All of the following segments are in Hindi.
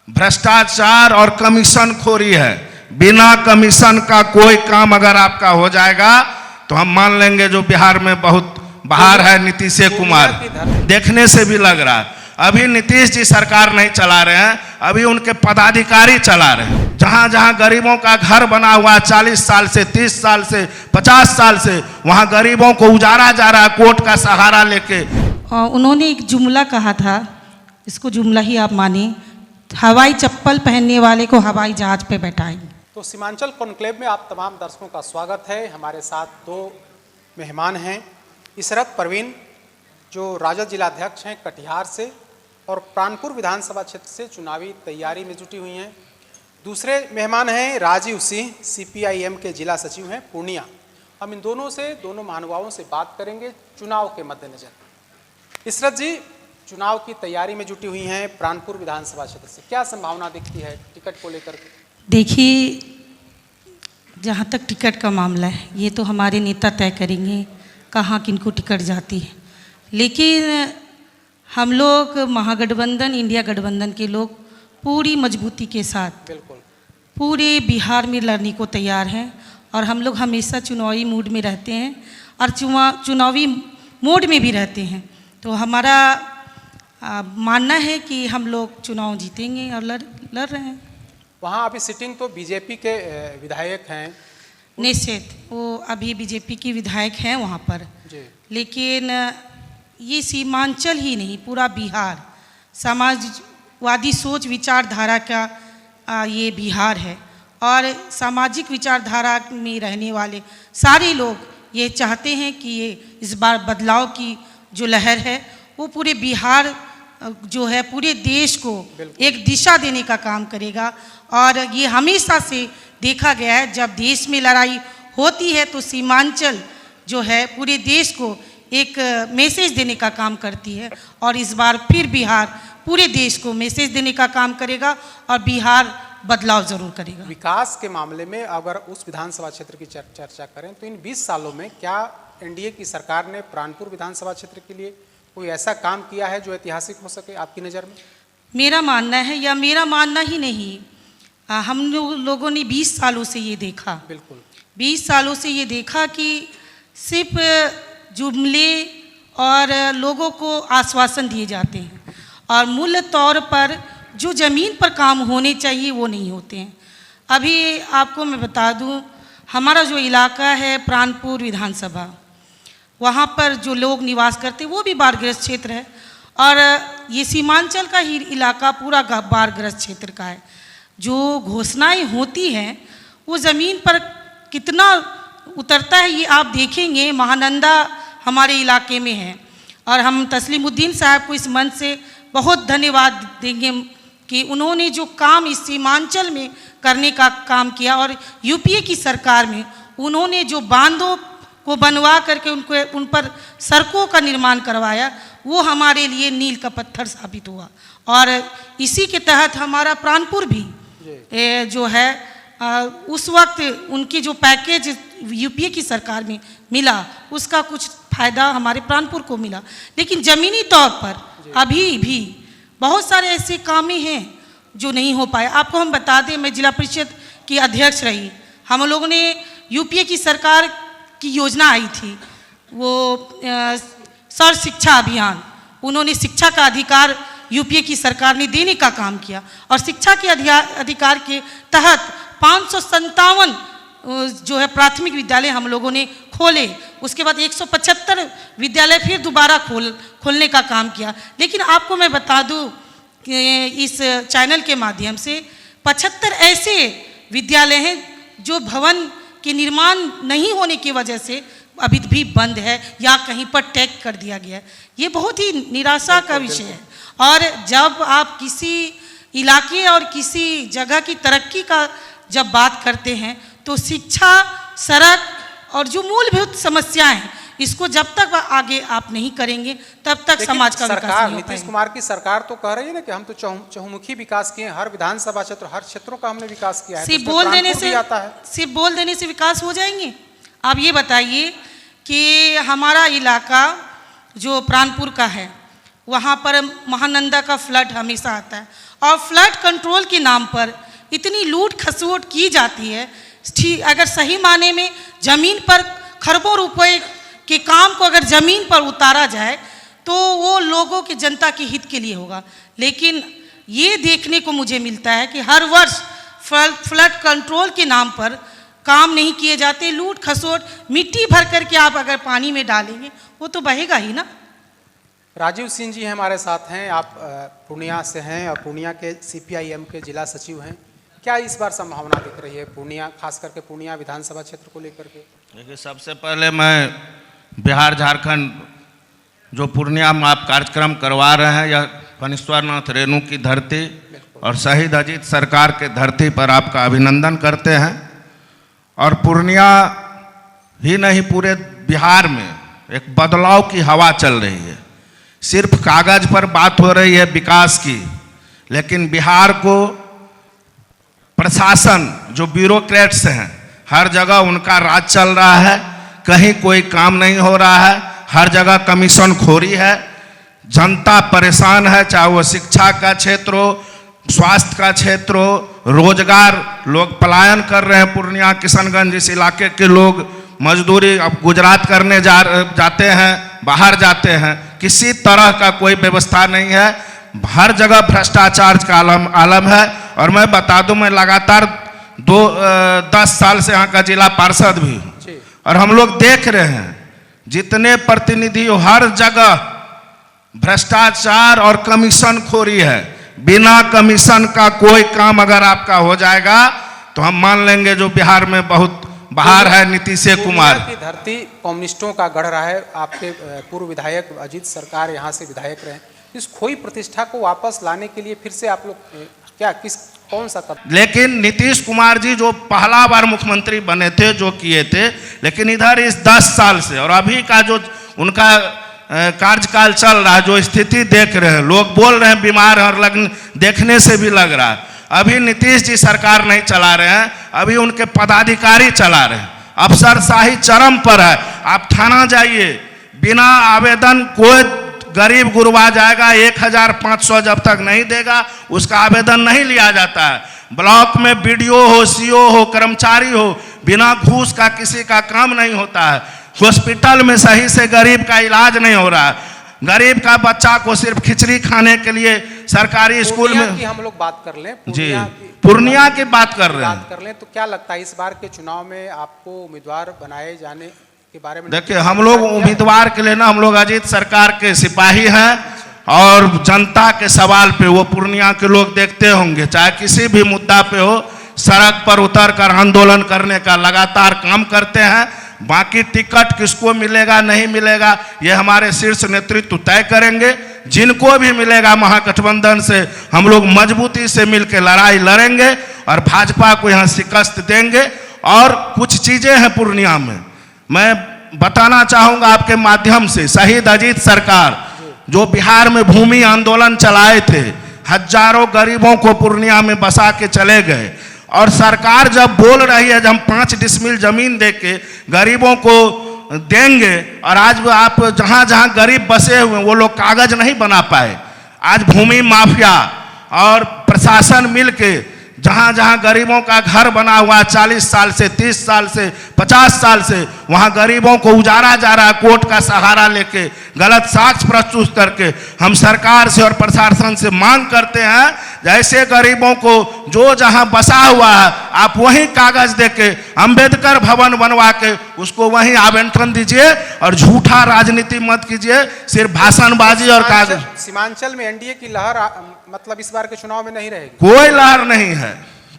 भ्रष्टाचार और कमीशन खोरी है। बिना कमीशन का कोई काम अगर आपका हो जाएगा तो हम मान लेंगे जो बिहार में बहुत बाहर है नीतीश कुमार, देखने से भी लग रहा है। अभी नीतीश जी सरकार नहीं चला रहे हैं, अभी उनके पदाधिकारी चला रहे हैं। जहां जहां गरीबों का घर बना हुआ है 40 साल से, 30 साल से, 50 साल से, वहां गरीबों को उजाड़ा जा रहा है कोर्ट का सहारा लेके। उन्होंने एक जुमला कहा था, इसको जुमला ही आप माने, हवाई चप्पल पहनने वाले को हवाई जहाज पे बैठाएंगे। तो सीमांचल कॉन्क्लेव में आप तमाम दर्शकों का स्वागत है। हमारे साथ दो मेहमान हैं, इशरत परवीन जो राजद जिलाध्यक्ष हैं कटिहार से और प्राणपुर विधानसभा क्षेत्र से चुनावी तैयारी में जुटी हुई हैं। दूसरे मेहमान हैं राजीव सिंह, सीपीआईएम के जिला सचिव हैं पूर्णिया। हम इन दोनों महानुभावों से बात करेंगे चुनाव के मद्देनजर। इशरत जी चुनाव की तैयारी में जुटी हुई हैं प्राणपुर विधानसभा क्षेत्र से, क्या संभावना दिखती है टिकट को लेकर के? देखिए, जहाँ तक टिकट का मामला है ये तो हमारे नेता तय करेंगे कहाँ किनको टिकट जाती है, लेकिन हम लोग महागठबंधन इंडिया गठबंधन के लोग पूरी मजबूती के साथ बिल्कुल पूरे बिहार में लड़ने को तैयार हैं और हम लोग हमेशा चुनावी मूड में रहते हैं और चुनावी मोड में भी रहते हैं। तो हमारा मानना है कि हम लोग चुनाव जीतेंगे और लड़ रहे हैं। वहाँ अभी सिटिंग तो बीजेपी के विधायक हैं, निश्चित वो अभी बीजेपी की विधायक हैं वहाँ पर जी। लेकिन ये सीमांचल ही नहीं पूरा बिहार समाजवादी सोच विचारधारा का ये बिहार है और सामाजिक विचारधारा में रहने वाले सारे लोग ये चाहते हैं कि ये इस बार बदलाव की जो लहर है वो पूरे बिहार जो है पूरे देश को एक दिशा देने का काम करेगा। और ये हमेशा से देखा गया है जब देश में लड़ाई होती है तो सीमांचल जो है पूरे देश को एक मैसेज देने का काम करती है और इस बार फिर बिहार पूरे देश को मैसेज देने का काम करेगा और बिहार बदलाव जरूर करेगा। विकास के मामले में अगर उस विधानसभा क्षेत्र की चर्चा करें तो इन 20 सालों में क्या एनडीए की सरकार ने प्राणपुर विधानसभा क्षेत्र के लिए कोई ऐसा काम किया है जो ऐतिहासिक हो सके आपकी नज़र में? मेरा मानना है, या मेरा मानना ही नहीं, हम लोगों ने 20 सालों से ये देखा, बिल्कुल 20 सालों से ये देखा कि सिर्फ जुमले और लोगों को आश्वासन दिए जाते हैं और मूल तौर पर जो ज़मीन पर काम होने चाहिए वो नहीं होते हैं। अभी आपको मैं बता दूं, हमारा जो इलाका है प्राणपुर विधानसभा, वहाँ पर जो लोग निवास करते हैं वो भी बाढ़ग्रस्त क्षेत्र है और ये सीमांचल का ही इलाका पूरा बाढ़ग्रस्त क्षेत्र का है। जो घोषणाएं होती हैं वो ज़मीन पर कितना उतरता है ये आप देखेंगे। महानंदा हमारे इलाके में है और हम तस्लीमुद्दीन साहब को इस मंच से बहुत धन्यवाद देंगे कि उन्होंने जो काम इस सीमांचल में करने का काम किया और यूपीए की सरकार में उन्होंने जो बांधों को बनवा करके उन पर सड़कों का निर्माण करवाया वो हमारे लिए नील का पत्थर साबित हुआ। और इसी के तहत हमारा प्राणपुर भी जो है उस वक्त उनकी जो पैकेज यूपीए की सरकार में मिला उसका कुछ फायदा हमारे प्राणपुर को मिला। लेकिन ज़मीनी तौर पर अभी भी बहुत सारे ऐसे काम हैं जो नहीं हो पाए। आपको हम बता दें, मैं जिला परिषद की अध्यक्ष रही, हम लोगों ने यूपीए की सरकार की योजना आई थी वो सर्व शिक्षा अभियान, उन्होंने शिक्षा का अधिकार यूपीए की सरकार ने देने का काम किया और शिक्षा के अधिकार के तहत 557 जो है प्राथमिक विद्यालय हम लोगों ने खोले। उसके बाद 175 विद्यालय फिर दोबारा खोलने का काम किया। लेकिन आपको मैं बता दूं कि इस चैनल के माध्यम से 75 ऐसे विद्यालय हैं जो भवन के निर्माण नहीं होने की वजह से अभी भी बंद है या कहीं पर टैग कर दिया गया है। ये बहुत ही निराशा का विषय है। और जब आप किसी इलाके और किसी जगह की तरक्की का जब बात करते हैं तो शिक्षा, सड़क और जो मूलभूत समस्याएं हैं इसको जब तक आगे आप नहीं करेंगे तब तक समाज का विकास नहीं हो पाएगा। नीतीश कुमार की सरकार तो कह रही है ना कि हम तो चहुमुखी विकास किए, हर विधानसभा क्षेत्र हर क्षेत्रों का हमने विकास किया है। सिर्फ बोल देने से विकास हो जाएंगे? आप ये बताइए कि हमारा इलाका जो प्राणपुर का है वहाँ पर महानंदा का फ्लड हमेशा आता है और फ्लड कंट्रोल के नाम पर इतनी लूट खसोट की जाती है। अगर सही माने में ज़मीन पर खरबों रुपए के काम को अगर ज़मीन पर उतारा जाए तो वो लोगों के जनता के हित के लिए होगा, लेकिन ये देखने को मुझे मिलता है कि हर वर्ष फ्लड कंट्रोल के नाम पर काम नहीं किए जाते। लूट खसोट, मिट्टी भर करके आप अगर पानी में डालेंगे वो तो बहेगा ही ना। राजीव सिंह जी हमारे साथ हैं, आप पूर्णिया से हैं और पूर्णिया के CPIM के जिला सचिव हैं। क्या इस बार संभावना दिख रही है पूर्णिया, खास करके पूर्णिया विधानसभा क्षेत्र को लेकर के? देखिए, सबसे पहले मैं बिहार झारखंड जो पूर्णिया में आप कार्यक्रम करवा रहे हैं, यह फणीश्वरनाथ रेणु की धरती और शहीद अजीत सरकार के धरती पर आपका अभिनंदन करते हैं। और पूर्णिया ही नहीं, पूरे बिहार में एक बदलाव की हवा चल रही है। सिर्फ कागज पर बात हो रही है विकास की, लेकिन बिहार को प्रशासन जो ब्यूरोक्रेट्स हैं, हर जगह उनका राज चल रहा है, कहीं कोई काम नहीं हो रहा है, हर जगह कमीशन खोरी है, जनता परेशान है, चाहे वो शिक्षा का क्षेत्र हो, स्वास्थ्य का क्षेत्र हो, रोजगार, लोग पलायन कर रहे हैं। पूर्णिया किशनगंज इस इलाके के लोग मजदूरी अब गुजरात करने जाते हैं, बाहर जाते हैं, किसी तरह का कोई व्यवस्था नहीं है, हर जगह भ्रष्टाचार का आलम है। और मैं बता दूं, मैं लगातार 10 साल से यहाँ का जिला पार्षद भी हूँ और हम लोग देख रहे हैं जितने प्रतिनिधि हर जगह भ्रष्टाचार और कमीशन खोरी है। बिना कमीशन का कोई काम अगर आपका हो जाएगा तो हम मान लेंगे जो बिहार में बहुत बाहर है नीतीश कुमार की धरती कम्युनिस्टों का गढ़ रहा है। आपके पूर्व विधायक अजीत सरकार यहाँ से विधायक रहे। इस खोई प्रतिष्ठा को वापस लाने के लिए फिर से आप लोग कौन सा कदम? लेकिन नीतीश कुमार जी जो पहला बार मुख्यमंत्री बने थे, जो किए थे, लेकिन इधर इस 10 साल से और अभी का जो उनका कार्यकाल चल रहा है, जो स्थिति देख रहे हैं, लोग बोल रहे हैं बीमार और देखने से भी लग रहा है अभी नीतीश जी सरकार नहीं चला रहे हैं, अभी उनके पदाधिकारी चला रहे हैं। अफसरशाही चरम पर है। आप थाना जाइए, बिना आवेदन कोई गरीब गुरबा जाएगा, 1500 जब तक नहीं देगा उसका आवेदन नहीं लिया जाता है। ब्लॉक में BDO हो, CO हो, कर्मचारी हो, बिना घूस का किसी का काम नहीं होता है। हॉस्पिटल में सही से गरीब का इलाज नहीं हो रहा है। गरीब का बच्चा को सिर्फ खिचड़ी खाने के लिए सरकारी स्कूल में, हम लोग बात कर लें जी, पूर्णिया की बात कर रहे हैं, तो क्या लगता है इस बार के चुनाव में आपको उम्मीदवार बनाए जाने के बारे में? देखिए, हम लोग उम्मीदवार के लिए ना, हम लोग अजीत सरकार के सिपाही हैं और जनता के सवाल पे वो पूर्णिया के लोग देखते होंगे, चाहे किसी भी मुद्दा पे हो, सड़क पर उतर कर आंदोलन करने का लगातार काम करते हैं। बाकी टिकट किसको मिलेगा नहीं मिलेगा ये हमारे शीर्ष नेतृत्व तय करेंगे। जिनको भी मिलेगा महागठबंधन से हम लोग मजबूती से मिलकर लड़ाई लड़ेंगे और भाजपा को यहाँ शिकस्त देंगे। और कुछ चीज़ें हैं पूर्णिया में, मैं बताना चाहूँगा आपके माध्यम से। शहीद अजीत सरकार जो बिहार में भूमि आंदोलन चलाए थे, हजारों गरीबों को पूर्णिया में बसा के चले गए। और सरकार जब बोल रही है जब हम 5 डिसमिल जमीन देके गरीबों को देंगे, और आज आप जहाँ जहाँ गरीब बसे हुए वो लोग कागज नहीं बना पाए। आज भूमि माफिया और प्रशासन मिलके जहाँ जहाँ गरीबों का घर बना हुआ 40 साल से 30 साल से 50 साल से, वहाँ गरीबों को उजाड़ा जा रहा है कोर्ट का सहारा लेके, गलत साक्ष्य प्रस्तुत करके। हम सरकार से और प्रशासन से मांग करते हैं जैसे गरीबों को जो जहाँ बसा हुआ है आप वहीं कागज देके अंबेडकर भवन बनवा के उसको वहीं आवंटन दीजिए और झूठा राजनीति मत कीजिए, सिर्फ भाषणबाजी और कागज। सीमांचल में एनडीए की लहर मतलब इस बार के चुनाव में नहीं रहेगी? कोई लहर नहीं है,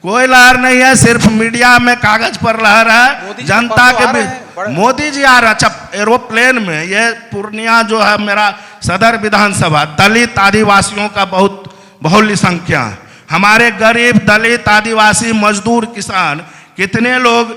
कोई लहर नहीं है, सिर्फ मीडिया में कागज पर लहर है। जनता के भी मोदी जी आ रहे, अच्छा एरोप्लेन में। ये पूर्णिया जो है मेरा सदर विधानसभा, दलित आदिवासियों का बहुत बहुल्य संख्या है। हमारे गरीब दलित आदिवासी मजदूर किसान कितने लोग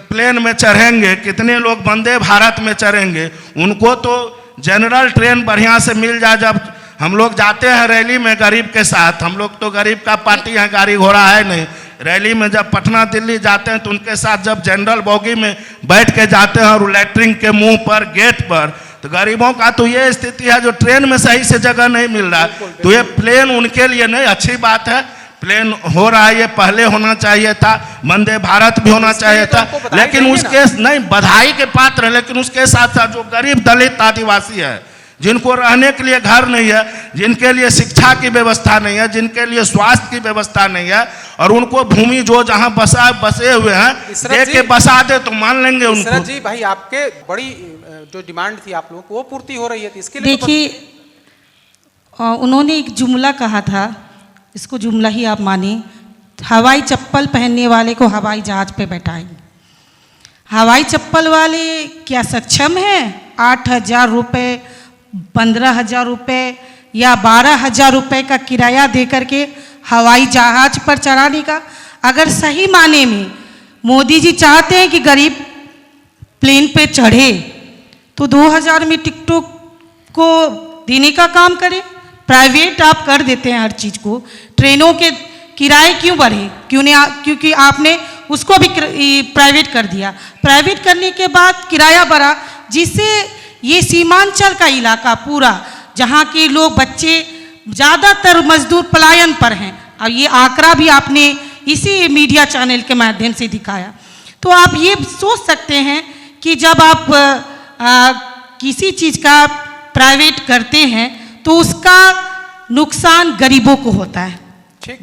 प्लेन में चढ़ेंगे, कितने लोग वंदे भारत में चढ़ेंगे। उनको तो जनरल ट्रेन बढ़िया से मिल जाए। जब हम लोग जाते हैं रैली में गरीब के साथ, हम लोग तो गरीब का पार्टी है, गाड़ी घोड़ा है नहीं। रैली में जब पटना दिल्ली जाते हैं तो उनके साथ जब जनरल बोगी में बैठ के जाते हैं और लैट्रिन के मुंह पर गेट पर, तो गरीबों का तो ये स्थिति है जो ट्रेन में सही से जगह नहीं मिल रहा है, तो ये प्लेन उनके लिए नहीं, अच्छी बात है प्लेन हो रहा है, ये पहले होना चाहिए था, वंदे भारत भी होना चाहिए था, लेकिन उसके नहीं बधाई के पात्र है, लेकिन उसके साथ साथ जो गरीब दलित आदिवासी है, जिनको रहने के लिए घर नहीं है, जिनके लिए शिक्षा की व्यवस्था नहीं है, जिनके लिए स्वास्थ्य की व्यवस्था नहीं है, और उनको भूमि जो जहां बसे हुए हैं दे के बसा दे तो मान लेंगे उनको। जी भाई, आपके बड़ी जो डिमांड थी आप लोगों को वो पूर्ति हो रही है, तो इसके लिए देखिए उन्होंने एक जुमला कहा था, इसको जुमला ही आप माने, हवाई चप्पल पहनने वाले को हवाई जहाज पे बैठाएंगे। हवाई चप्पल वाले क्या सक्षम हैं 8,000 रुपये, 15,000 रुपये या 12,000 रुपये का किराया दे करके हवाई जहाज पर चढ़ाने का? अगर सही माने में मोदी जी चाहते हैं कि गरीब प्लेन पे चढ़े तो 2,000 में टिकटों को देने का काम करें। प्राइवेट आप कर देते हैं हर चीज़ को, ट्रेनों के किराए क्यों बढ़े? क्योंकि आपने उसको भी प्राइवेट कर दिया। प्राइवेट करने के बाद किराया बढ़ा, जिससे ये सीमांचल का इलाका पूरा, जहाँ के लोग बच्चे ज़्यादातर मजदूर पलायन पर हैं, और ये आंकड़ा भी आपने इसी मीडिया चैनल के माध्यम से दिखाया। तो आप ये सोच सकते हैं कि जब आप किसी चीज़ का प्राइवेट करते हैं तो उसका नुकसान गरीबों को होता है,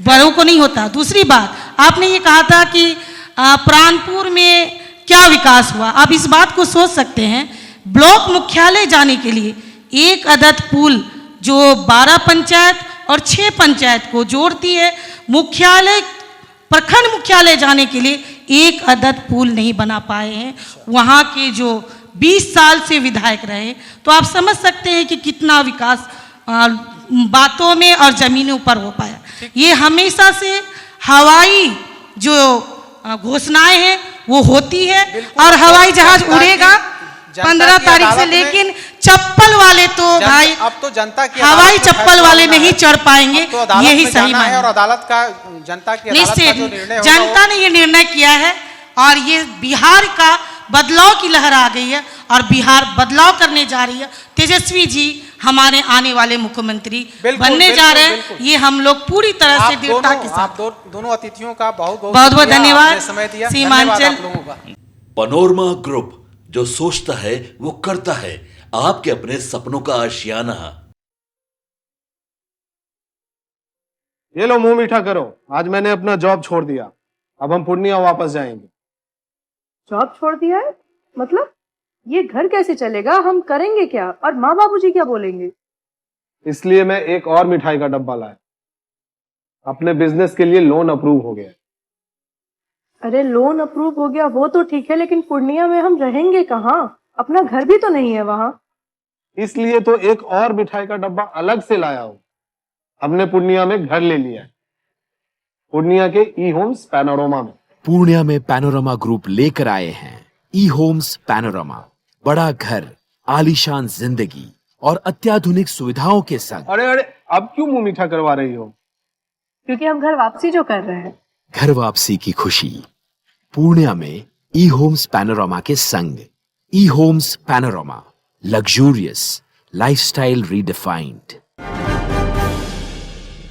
बड़ों को नहीं होता। दूसरी बात, आपने ये कहा था कि प्राणपुर में क्या विकास हुआ। आप इस बात को सोच सकते हैं, ब्लॉक मुख्यालय जाने के लिए एक अदद पुल जो 12 पंचायत और 6 पंचायत को जोड़ती है, मुख्यालय प्रखंड मुख्यालय जाने के लिए एक अदद पुल नहीं बना पाए हैं वहाँ के जो 20 साल से विधायक रहे। तो आप समझ सकते हैं कि कितना विकास बातों में और जमीनों पर हो पाया। ये हमेशा से हवाई जो घोषणाएं हैं वो होती है, और हवाई जहाज उड़ेगा 15 तारीख से, लेकिन चप्पल वाले तो भाई अब तो जनता की हवाई चप्पल वाले नहीं चढ़ पाएंगे, यही सही है। और अदालत का जनता की निश्चित जनता ने ये निर्णय किया है, और ये बिहार का बदलाव की लहर आ गई है, और बिहार बदलाव करने जा रही है। तेजस्वी जी हमारे आने वाले मुख्यमंत्री बनने जा रहे हैं, ये हम लोग पूरी तरह से दृढ़ता के साथ। आप दोनों अतिथियों का बहुत बहुत धन्यवाद। समय दिया, सीमांचल पनोरमा ग्रुप, जो सोचता है वो करता है, आपके अपने सपनों का आशियाना। ये लो मुंह मीठा करो, आज मैंने अपना जॉब छोड़ दिया, अब हम पूर्णिया वापस जाएंगे। जॉब छोड़ दिया है? मतलब ये घर कैसे चलेगा? हम करेंगे क्या? और माँ बाबूजी क्या बोलेंगे? इसलिए मैं एक और मिठाई का डब्बा लाया, अपने बिजनेस के लिए लोन अप्रूव हो गया। अरे लोन अप्रूव हो गया वो तो ठीक है, लेकिन पूर्णिया में हम रहेंगे कहाँ? अपना घर भी तो नहीं है वहाँ। इसलिए तो एक और मिठाई का डब्बा अलग से लाया हूँ। हमने पूर्णिया में घर ले लिया है, पूर्णिया के ई होम्स पैनोरमा में। पूर्णिया में पैनोरमा ग्रुप लेकर आए हैं ई होम्स पैनोरमा, बड़ा घर, आलीशान जिंदगी और अत्याधुनिक सुविधाओं के संग। अरे अब क्यों मुंह मीठा करवा रही हो? क्योंकि हम घर वापसी जो कर रहे हैं। घर वापसी की खुशी पूर्णिया में ई होम्स पैनोरमा के संग। E homes panorama, luxurious lifestyle redefined.